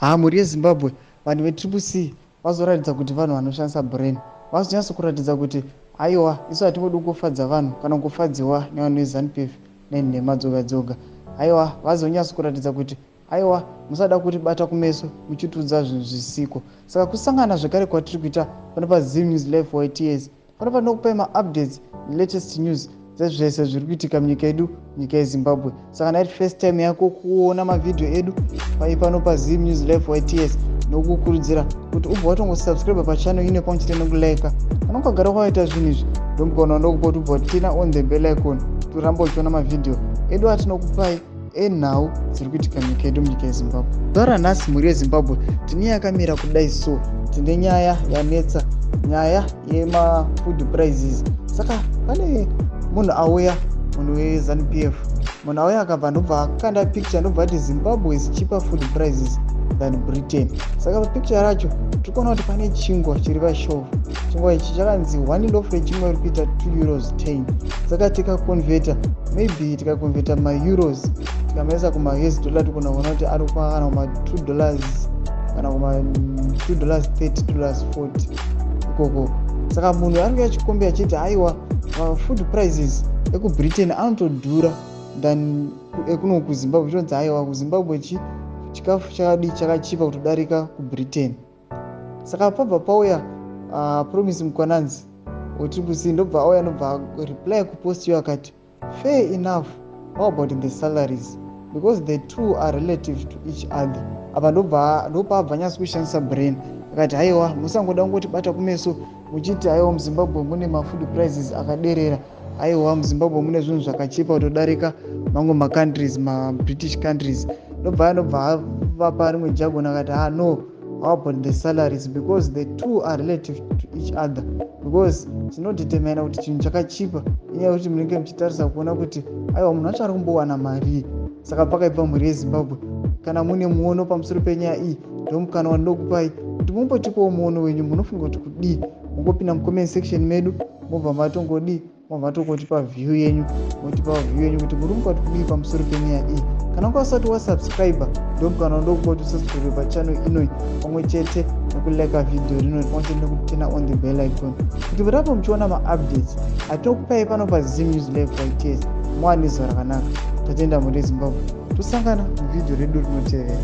Muri yeZimbabwe vanhu veCCC vazoratidza kuti vanhu vanoshandisa brain. Vazonyatsa kuratidza kuti aiwa isu hatingodi kufadza vanhu kana kufadziwa nevanhu veZANU-PF neNHEMHA dzoga dzoga. Aiwa vazonyatsa kuratidza kuti aiwa musada kuti bata kumeso muchitudza zvinhu zvisiko. Saka kusangana zvekare kwatiri kuita pano paZim News Live YTS pano panokupai ma-updates latest news zvezvese zviri kuitika munyika yedu, nyika yeZimbabwe. Saka naiti first time yako kuona mavideo edu pano paZim News Live YTS nokukurudzira kuti ubva watongosubscribe pachannel ine pamwe chete nokulike. Kana ukagara kwaita zvinhu izvi ndomukaona ndokupoti ubva tina on the bell icon toramba uchiona mavideo edu atinokupai enhau dziri kuitika munyika yedu, munyika yeZimbabwe. Zuva ranhasi mhuri yeZimbabwe tine yakamira kudai so, tine nyaya yanetsa, nyaya yemafood prices. Saka pane munhu auya, munhu weZANU-PF, munhu auya akabva ndobva akanda picture ndobva ati Zimbabwe is cheaper food prices than Britain. Saka picture racho tikuona kuti pane chingwa chiri pashovu. Chingwa ichi chakanzi 1 loaf rechingwa riri kuita €2.10. Saka tikakonveta, maybe tikakonveta ma-euros tikamaisa kuma-US dollar tikuona kuti ari kana kuma$2 kana kuma$2.30, $2.40 ikoko. Saka munhu anenge achikombe achiti aiwa food prices ekuBritain anotodhura than ekuno kuZimbabwe. Zvinonzi aiwa kuZimbabwe chikafu chakachipa kutodarika kuBritain. Saka pabva pauya promise mukwananzi weCCC ndobva auya ndobva reply kupost iyo akati fair enough, how about the salaries, because the two are relative to each other. Apa ndopabva nyasi kushandisa brain akati aiwa musangoda kungoti bata kumeso muchiti aiwa muZimbabwe mune mafood prices akaderera, aiwa muZimbabwe mune zvinhu zvakachipa kutodarika mamwe macountries, maBritish countries. Ndobva vapa rimwe jargon akati no, how about the salaries, because the two are relative to each other, because chinodetermina kuti chinhu chakachipa inyaya kuti munenge muchitarisa kuona kuti aiwa munhu wacho ari kumbowana mari. Saka pakaibva mhuri yeZimbabwe kana mune muono pamusoro penyaya iyi ndomukana wandinokupai kuti mumbotipawo muono wenyu. Munofunga kuti kudii? Mungopinda mucomment section medu mobva matongodi matokotipa view yenyu, motipa view yenyu kuti muri mukati kudii pamusoro penyaya iyi. Kana ukasati wasubscribe ndomukana wandinokupa kuti usubscribe pachannel inoi pamwe chete nokulike video rino pamwe chete nokutena on the bell icon kuti murapo muchiona ma-updates atinokupai pano paZim News Live YTS. Mwane zuva rakanaka, tatenda mhuri yeZimbabwe, tosangana muvideo redu rinotevera.